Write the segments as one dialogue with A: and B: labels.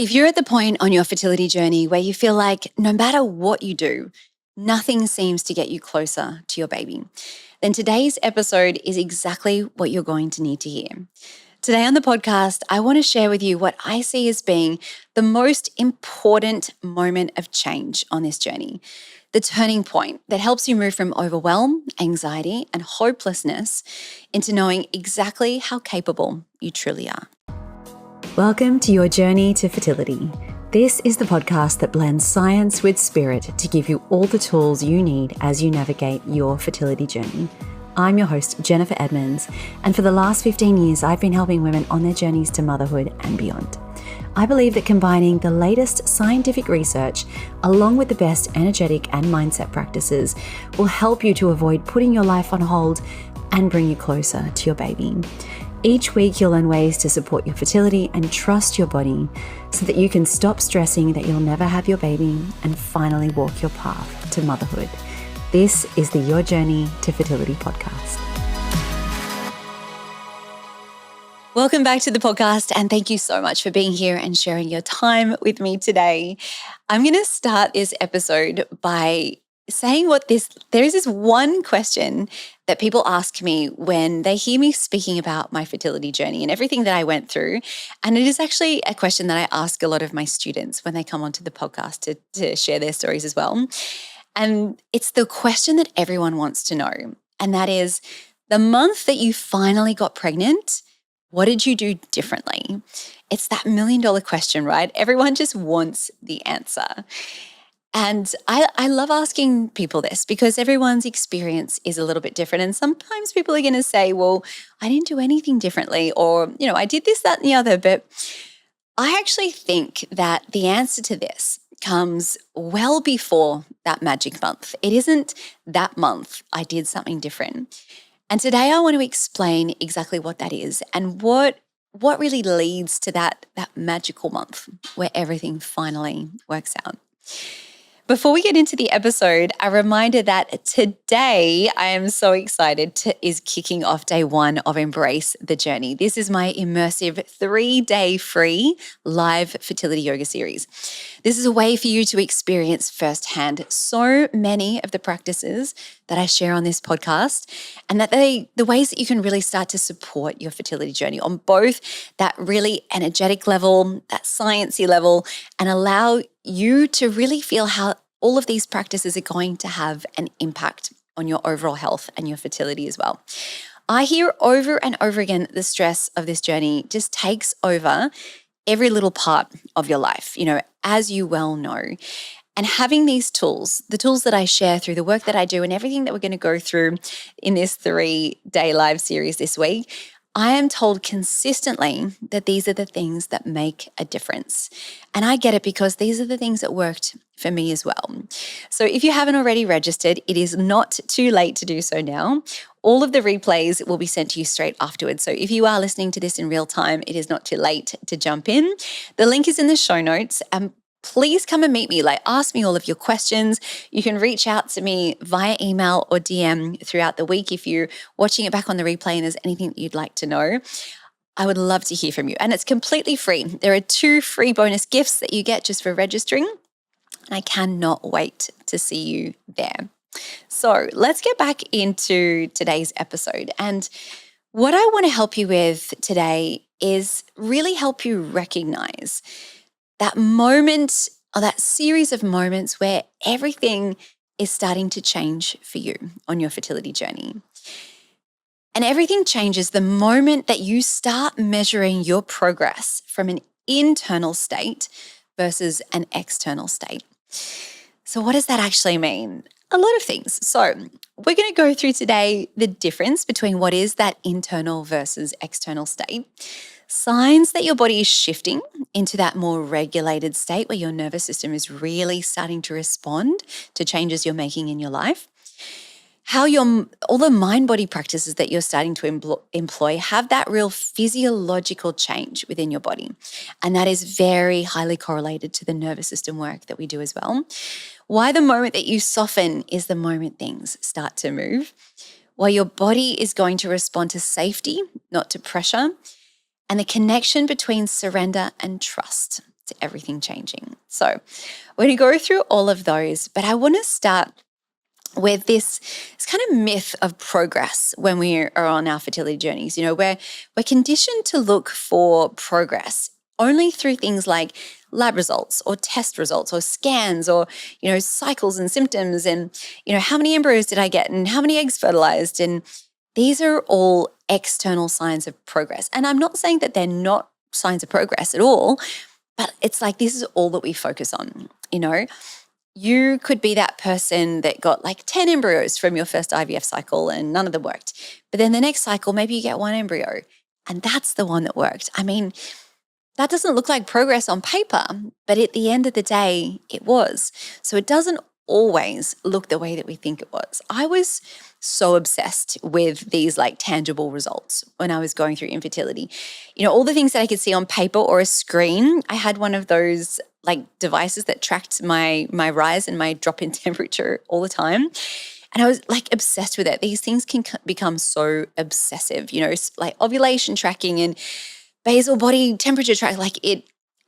A: If you're at the point on your fertility journey where you feel like no matter what you do, nothing seems to get you closer to your baby, then today's episode is exactly what you're going to need to hear. Today on the podcast, I want to share with you what I see as being the most important moment of change on this journey, the turning point that helps you move from overwhelm, anxiety, and hopelessness into knowing exactly how capable you truly are. Welcome to your journey to fertility. This is the podcast that blends science with spirit to give you all the tools you need as you navigate your fertility journey. I'm your host, Jennifer Edmonds, and for the last 15 years, I've been helping women on their journeys to motherhood and beyond. I believe that combining the latest scientific research along with the best energetic and mindset practices will help you to avoid putting your life on hold and bring you closer to your baby. Each week, you'll learn ways to support your fertility and trust your body so that you can stop stressing that you'll never have your baby and finally walk your path to motherhood. This is the Your Journey to Fertility podcast. Welcome back to the podcast, and thank you so much for being here and sharing your time with me today. I'm going to start this episode by saying there is this one question that people ask me when they hear me speaking about my fertility journey and everything that I went through. And it is actually a question that I ask a lot of my students when they come onto the podcast to share their stories as well. And it's the question that everyone wants to know. And that is, the month that you finally got pregnant, what did you do differently? It's that $1 million question, right? Everyone just wants the answer. And I love asking people this because everyone's experience is a little bit different. And sometimes people are going to say, well, I didn't do anything differently, or, I did this, that, and the other. But I actually think that the answer to this comes well before that magic month. It isn't that month I did something different. And today I want to explain exactly what that is and what really leads to that magical month where everything finally works out. Before we get into the episode, a reminder that today I am so excited is kicking off day one of Embrace the Journey. This is my immersive 3-day free live fertility yoga series. This is a way for you to experience firsthand so many of the practices that I share on this podcast, and that the ways that you can really start to support your fertility journey on both that really energetic level, that sciencey level, and allow you to really feel how all of these practices are going to have an impact on your overall health and your fertility as well. I hear over and over again the stress of this journey just takes over every little part of your life, as you well know. And having these tools, the tools that I share through the work that I do and everything that we're going to go through in this 3-day live series this week, I am told consistently that these are the things that make a difference. And I get it because these are the things that worked for me as well. So if you haven't already registered, it is not too late to do so now. All of the replays will be sent to you straight afterwards. So if you are listening to this in real time, it is not too late to jump in. The link is in the show notes. Please come and meet me. Ask me all of your questions. You can reach out to me via email or DM throughout the week if you're watching it back on the replay and there's anything that you'd like to know. I would love to hear from you. And it's completely free. There are 2 free bonus gifts that you get just for registering. And I cannot wait to see you there. So let's get back into today's episode. And what I want to help you with today is really help you recognize that moment or that series of moments where everything is starting to change for you on your fertility journey. And everything changes the moment that you start measuring your progress from an internal state versus an external state. So what does that actually mean? A lot of things. So we're going to go through today the difference between what is that internal versus external state, signs that your body is shifting into that more regulated state where your nervous system is really starting to respond to changes you're making in your life, how all the mind-body practices that you're starting to employ have that real physiological change within your body. And that is very highly correlated to the nervous system work that we do as well. Why the moment that you soften is the moment things start to move. Why your body is going to respond to safety, not to pressure. And the connection between surrender and trust. to everything changing. So we're going to go through all of those, but I want to start with this kind of myth of progress when we are on our fertility journeys. We're conditioned to look for progress only through things like lab results or test results or scans or, cycles and symptoms and, how many embryos did I get and how many eggs fertilized. And these are all external signs of progress. And I'm not saying that they're not signs of progress at all, but it's like this is all that we focus on. You could be that person that got like 10 embryos from your first IVF cycle and none of them worked. But then the next cycle, maybe you get one embryo and that's the one that worked. I mean, that doesn't look like progress on paper, but at the end of the day, it was. So it doesn't always look the way that we think it was. I was so obsessed with these like tangible results when I was going through infertility. All the things that I could see on paper or a screen. I had one of those like devices that tracked my rise and my drop in temperature all the time. And I was like obsessed with it. These things can become so obsessive, like ovulation tracking and basal body temperature track. Like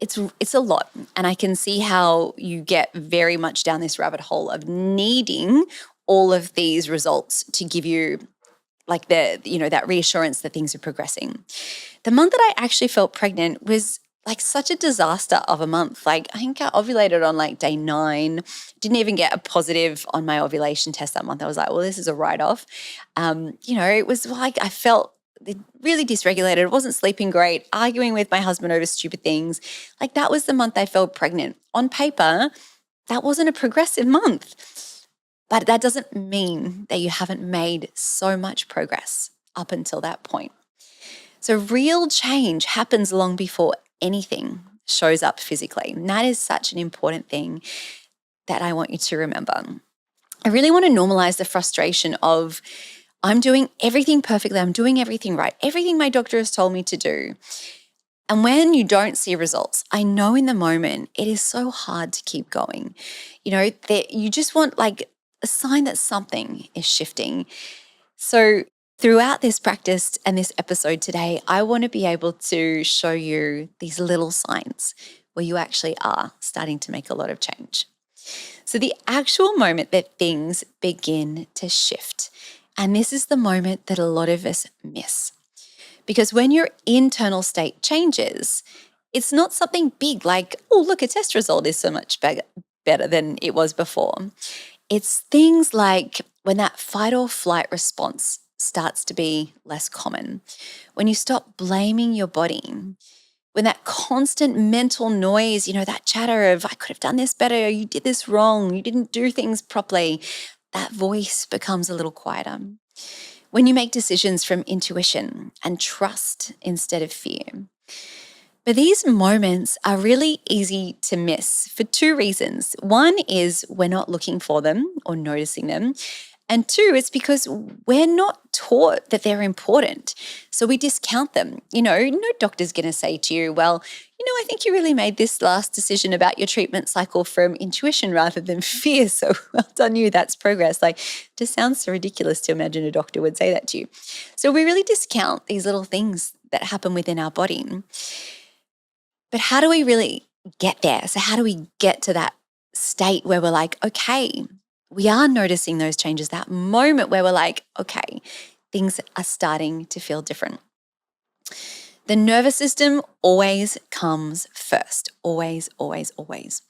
A: it's a lot. And I can see how you get very much down this rabbit hole of needing all of these results to give you like that reassurance that things are progressing. The month that I actually felt pregnant was like such a disaster of a month. Like I think I ovulated on like day 9, didn't even get a positive on my ovulation test that month. I was like, well, this is a write-off. It was like I felt really dysregulated. I wasn't sleeping great, arguing with my husband over stupid things. Like that was the month I felt pregnant. On paper, that wasn't a progressive month. But that doesn't mean that you haven't made so much progress up until that point. So real change happens long before anything shows up physically. And that is such an important thing that I want you to remember. I really want to normalize the frustration of I'm doing everything perfectly. I'm doing everything right. Everything my doctor has told me to do. And when you don't see results, I know in the moment it is so hard to keep going. That you just want like a sign that something is shifting. So throughout this practice and this episode today, I want to be able to show you these little signs where you actually are starting to make a lot of change. So the actual moment that things begin to shift, and this is the moment that a lot of us miss. Because when your internal state changes, it's not something big like, oh, look, a test result is so much better than it was before. It's things like when that fight or flight response starts to be less common, when you stop blaming your body, when that constant mental noise, that chatter of I could have done this better, you did this wrong, you didn't do things properly, that voice becomes a little quieter. When you make decisions from intuition and trust instead of fear. But these moments are really easy to miss for 2 reasons. One is we're not looking for them or noticing them. And 2, it's because we're not taught that they're important. So we discount them. No doctor's going to say to you, well, I think you really made this last decision about your treatment cycle from intuition rather than fear. So well done you, that's progress. Like, it just sounds so ridiculous to imagine a doctor would say that to you. So we really discount these little things that happen within our body. But how do we really get there? So how do we get to that state where we're like, okay, we are noticing those changes, that moment where we're like, okay, things are starting to feel different. The nervous system always comes first. Always, always, always.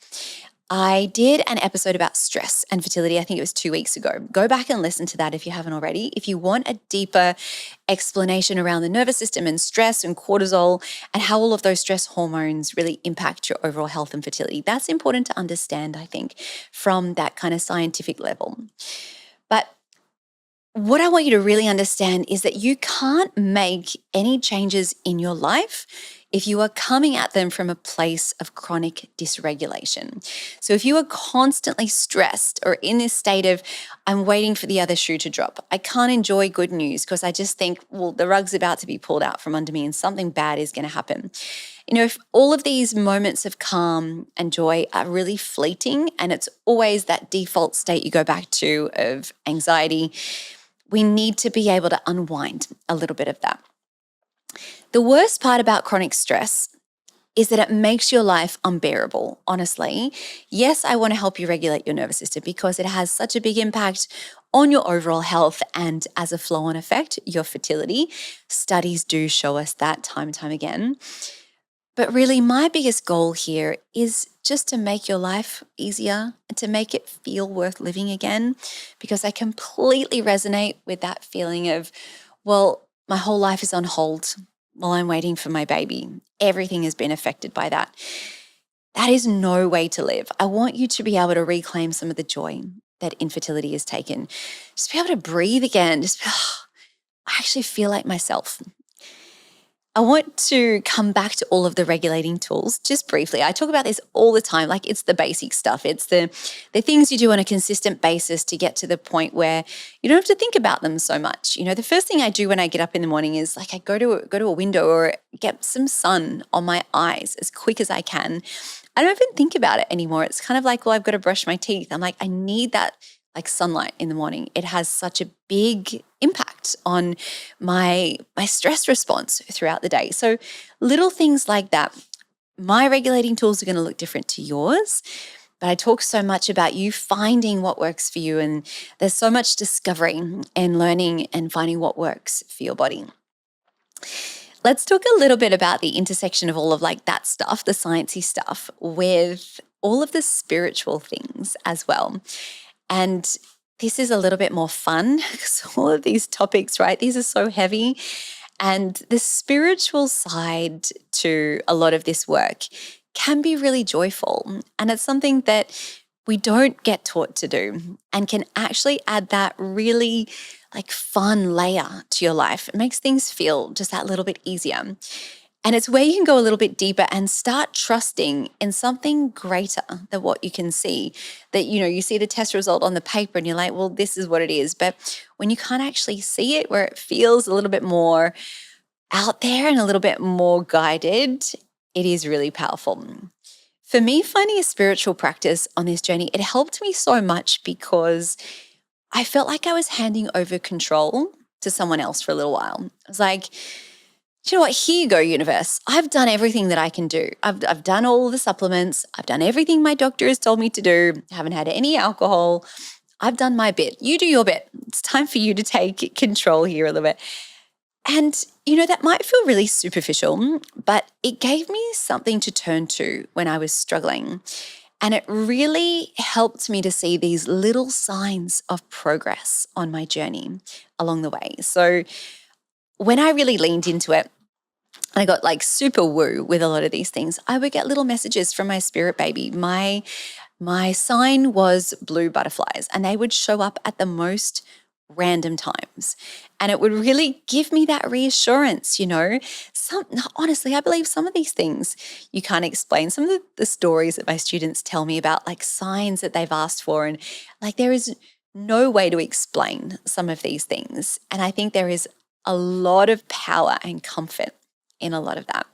A: I did an episode about stress and fertility. I think it was 2 weeks ago. Go back and listen to that if you haven't already. If you want a deeper explanation around the nervous system and stress and cortisol and how all of those stress hormones really impact your overall health and fertility, that's important to understand, I think, from that kind of scientific level. But what I want you to really understand is that you can't make any changes in your life if you are coming at them from a place of chronic dysregulation. So if you are constantly stressed or in this state of, I'm waiting for the other shoe to drop, I can't enjoy good news because I just think, well, the rug's about to be pulled out from under me and something bad is going to happen. If all of these moments of calm and joy are really fleeting and it's always that default state you go back to of anxiety, we need to be able to unwind a little bit of that. The worst part about chronic stress is that it makes your life unbearable, honestly. Yes, I want to help you regulate your nervous system because it has such a big impact on your overall health and as a flow-on effect, your fertility. Studies do show us that time and time again. But really, my biggest goal here is just to make your life easier and to make it feel worth living again, because I completely resonate with that feeling of, well, my whole life is on hold while I'm waiting for my baby. Everything has been affected by that. That is no way to live. I want you to be able to reclaim some of the joy that infertility has taken. Just be able to breathe again. I actually feel like myself. I want to come back to all of the regulating tools just briefly. I talk about this all the time, like it's the basic stuff. It's the things you do on a consistent basis to get to the point where you don't have to think about them so much. You know, the first thing I do when I get up in the morning is like I go to a window or get some sun on my eyes as quick as I can. I don't even think about it anymore. It's kind of like, well, I've got to brush my teeth. I'm like, I need that like sunlight in the morning. It has such a big impact on my stress response throughout the day. So little things like that. My regulating tools are going to look different to yours, but I talk so much about you finding what works for you. And there's so much discovering and learning and finding what works for your body. Let's talk a little bit about the intersection of all of like that stuff, the sciencey stuff, with all of the spiritual things as well. And this is a little bit more fun because all of these topics, right, these are so heavy. And the spiritual side to a lot of this work can be really joyful. And it's something that we don't get taught to do and can actually add that really like fun layer to your life. It makes things feel just that little bit easier. And it's where you can go a little bit deeper and start trusting in something greater than what you can see. That, you know, you see the test result on the paper and you're like, well, this is what it is. But when you can't actually see it, where it feels a little bit more out there and a little bit more guided, it is really powerful. For me, finding a spiritual practice on this journey, it helped me so much because I felt like I was handing over control to someone else for a little while. I was like, you know what, here you go, universe. I've done everything that I can do. I've done all the supplements. I've done everything my doctor has told me to do. I haven't had any alcohol. I've done my bit. You do your bit. It's time for you to take control here a little bit. And, you know, that might feel really superficial, but it gave me something to turn to when I was struggling. And it really helped me to see these little signs of progress on my journey along the way. So when I really leaned into it, I got like super woo with a lot of these things. I would get little messages from my spirit baby. My sign was blue butterflies, and they would show up at the most random times. And it would really give me that reassurance, you know. Honestly, I believe some of these things you can't explain. Some of the stories that my students tell me about, like signs that they've asked for, and like there is no way to explain some of these things. And I think there is a lot of power and comfort in a lot of that.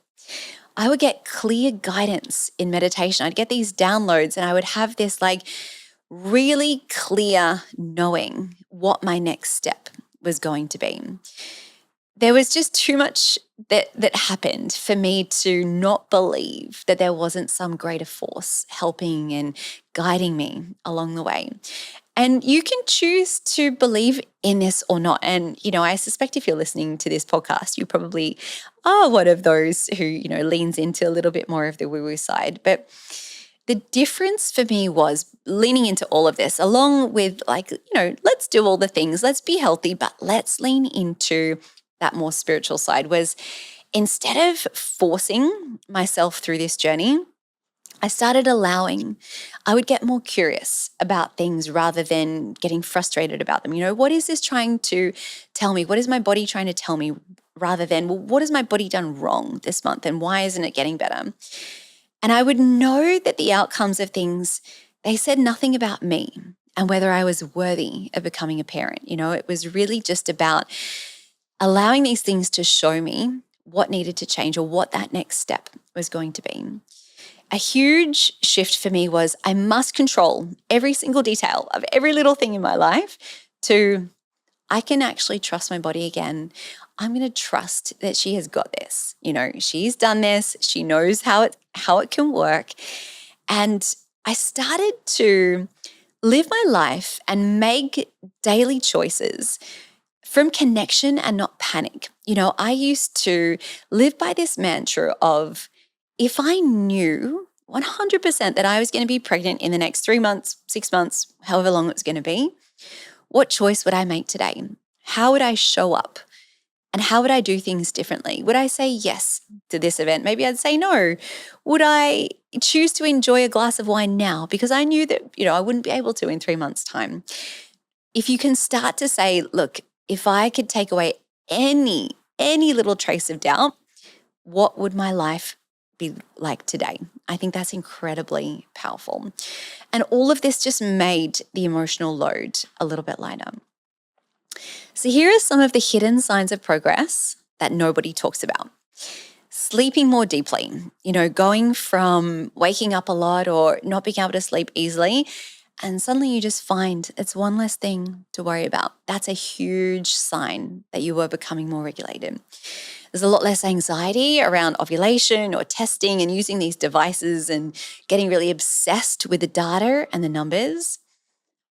A: I would get clear guidance in meditation. I'd get these downloads and I would have this like really clear knowing what my next step was going to be. There was just too much that happened for me to not believe that there wasn't some greater force helping and guiding me along the way. And you can choose to believe in this or not. And, you know, I suspect if you're listening to this podcast, you probably are one of those who, you know, leans into a little bit more of the woo-woo side. But the difference for me was leaning into all of this, along with like, you know, let's do all the things, let's be healthy, but let's lean into that more spiritual side, was instead of forcing myself through this journey, I started allowing. I would get more curious about things rather than getting frustrated about them. You know, what is this trying to tell me? What is my body trying to tell me? Rather than, well, what has my body done wrong this month and why isn't it getting better? And I would know that the outcomes of things, they said nothing about me and whether I was worthy of becoming a parent. You know, it was really just about allowing these things to show me what needed to change or what that next step was going to be. A huge shift for me was I must control every single detail of every little thing in my life to I can actually trust my body again. I'm going to trust that she has got this. She's done this. She knows how it can work. And I started to live my life and make daily choices from connection and not panic. I used to live by this mantra of, if I knew 100% that I was going to be pregnant in the next 3 months, 6 months, however long it was going to be, what choice would I make today? How would I show up? And how would I do things differently? Would I say yes to this event? Maybe I'd say no. Would I choose to enjoy a glass of wine now because I knew that, I wouldn't be able to in 3 months' time? If you can start to say, look, if I could take away any little trace of doubt, what would my life be like today? I think that's incredibly powerful. And all of this just made the emotional load a little bit lighter. So here are some of the hidden signs of progress that nobody talks about. Sleeping more deeply, going from waking up a lot or not being able to sleep easily, and suddenly you just find it's one less thing to worry about. That's a huge sign that you are becoming more regulated. There's a lot less anxiety around ovulation or testing and using these devices and getting really obsessed with the data and the numbers.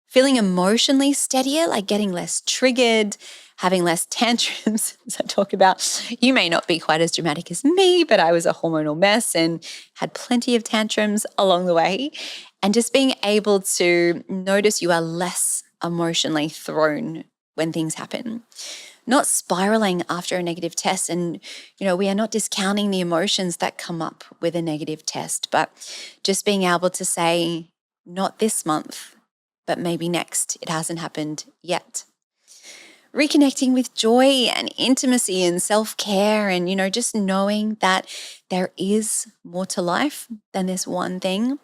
A: Feeling emotionally steadier, like getting less triggered, having less tantrums, as I talk about. You may not be quite as dramatic as me, but I was a hormonal mess and had plenty of tantrums along the way. And just being able to notice you are less emotionally thrown when things happen. Not spiraling after a negative test. And, we are not discounting the emotions that come up with a negative test, but just being able to say, not this month, but maybe next. It hasn't happened yet. Reconnecting with joy and intimacy and self-care and, just knowing that there is more to life than this one thing.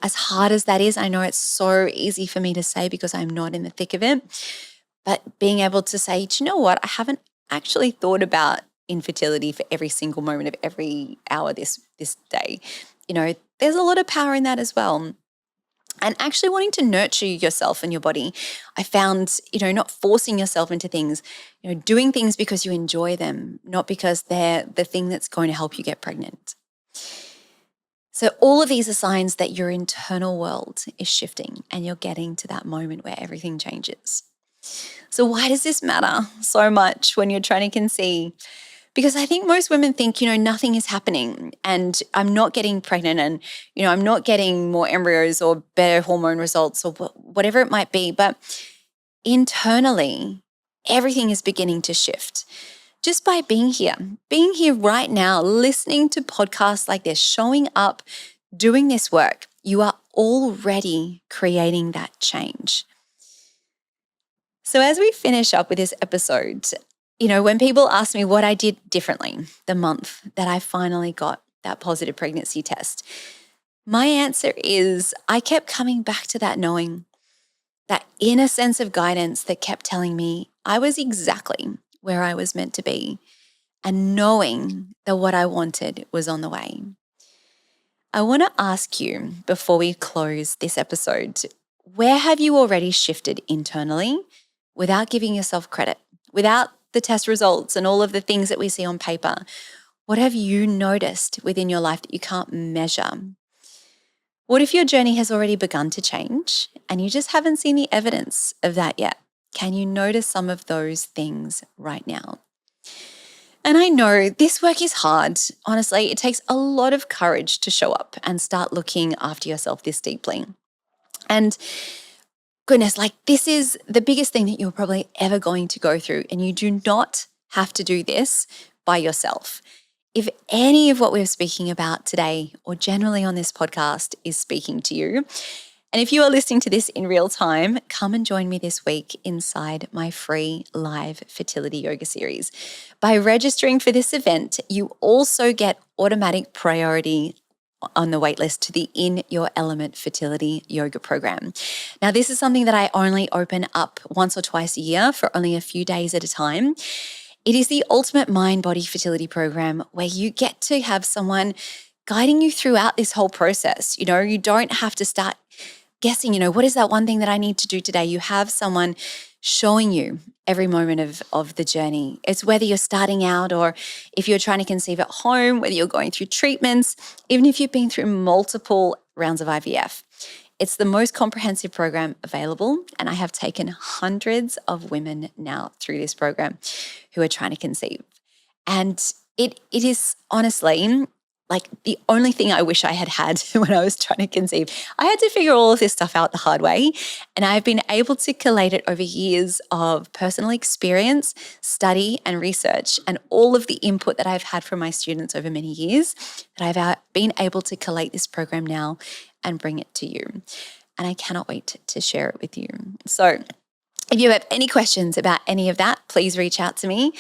A: As hard as that is, I know it's so easy for me to say because I'm not in the thick of it, but being able to say, do you know what? I haven't actually thought about infertility for every single moment of every hour this day. There's a lot of power in that as well. And actually wanting to nurture yourself and your body. I found, not forcing yourself into things, doing things because you enjoy them, not because they're the thing that's going to help you get pregnant. So all of these are signs that your internal world is shifting and you're getting to that moment where everything changes. So why does this matter so much when you're trying to conceive? Because I think most women think, nothing is happening and I'm not getting pregnant and, I'm not getting more embryos or better hormone results or whatever it might be. But internally, everything is beginning to shift. Just by being here right now, listening to podcasts like this, showing up, doing this work, you are already creating that change. So as we finish up with this episode, when people ask me what I did differently the month that I finally got that positive pregnancy test, my answer is I kept coming back to that knowing, that inner sense of guidance that kept telling me I was exactly where I was meant to be and knowing that what I wanted was on the way. I want to ask you before we close this episode, where have you already shifted internally without giving yourself credit, without the test results and all of the things that we see on paper? What have you noticed within your life that you can't measure? What if your journey has already begun to change and you just haven't seen the evidence of that yet? Can you notice some of those things right now? And I know this work is hard. Honestly, it takes a lot of courage to show up and start looking after yourself this deeply. And goodness, this is the biggest thing that you're probably ever going to go through. And you do not have to do this by yourself. If any of what we're speaking about today or generally on this podcast is speaking to you, and if you are listening to this in real time, come and join me this week inside my free live fertility yoga series. By registering for this event, you also get automatic priority on the waitlist to the In Your Element Fertility Yoga program. Now, this is something that I only open up once or twice a year for only a few days at a time. It is the ultimate mind-body fertility program where you get to have someone guiding you throughout this whole process. You don't have to start guessing, what is that one thing that I need to do today? You have someone showing you every moment of the journey. It's whether you're starting out or if you're trying to conceive at home, whether you're going through treatments, even if you've been through multiple rounds of IVF. It's the most comprehensive program available, and I have taken hundreds of women now through this program who are trying to conceive. And it is honestly like the only thing I wish I had had when I was trying to conceive. I had to figure all of this stuff out the hard way, and I've been able to collate it over years of personal experience, study, and research, and all of the input that I've had from my students over many years, that I've been able to collate this program now and bring it to you. And I cannot wait to share it with you. So if you have any questions about any of that, please reach out to me.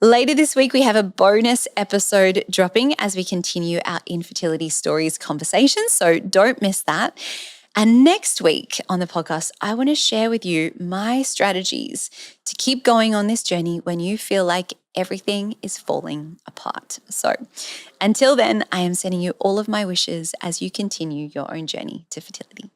A: Later this week, we have a bonus episode dropping as we continue our infertility stories conversation. So don't miss that. And next week on the podcast, I want to share with you my strategies to keep going on this journey when you feel like everything is falling apart. So until then, I am sending you all of my wishes as you continue your own journey to fertility.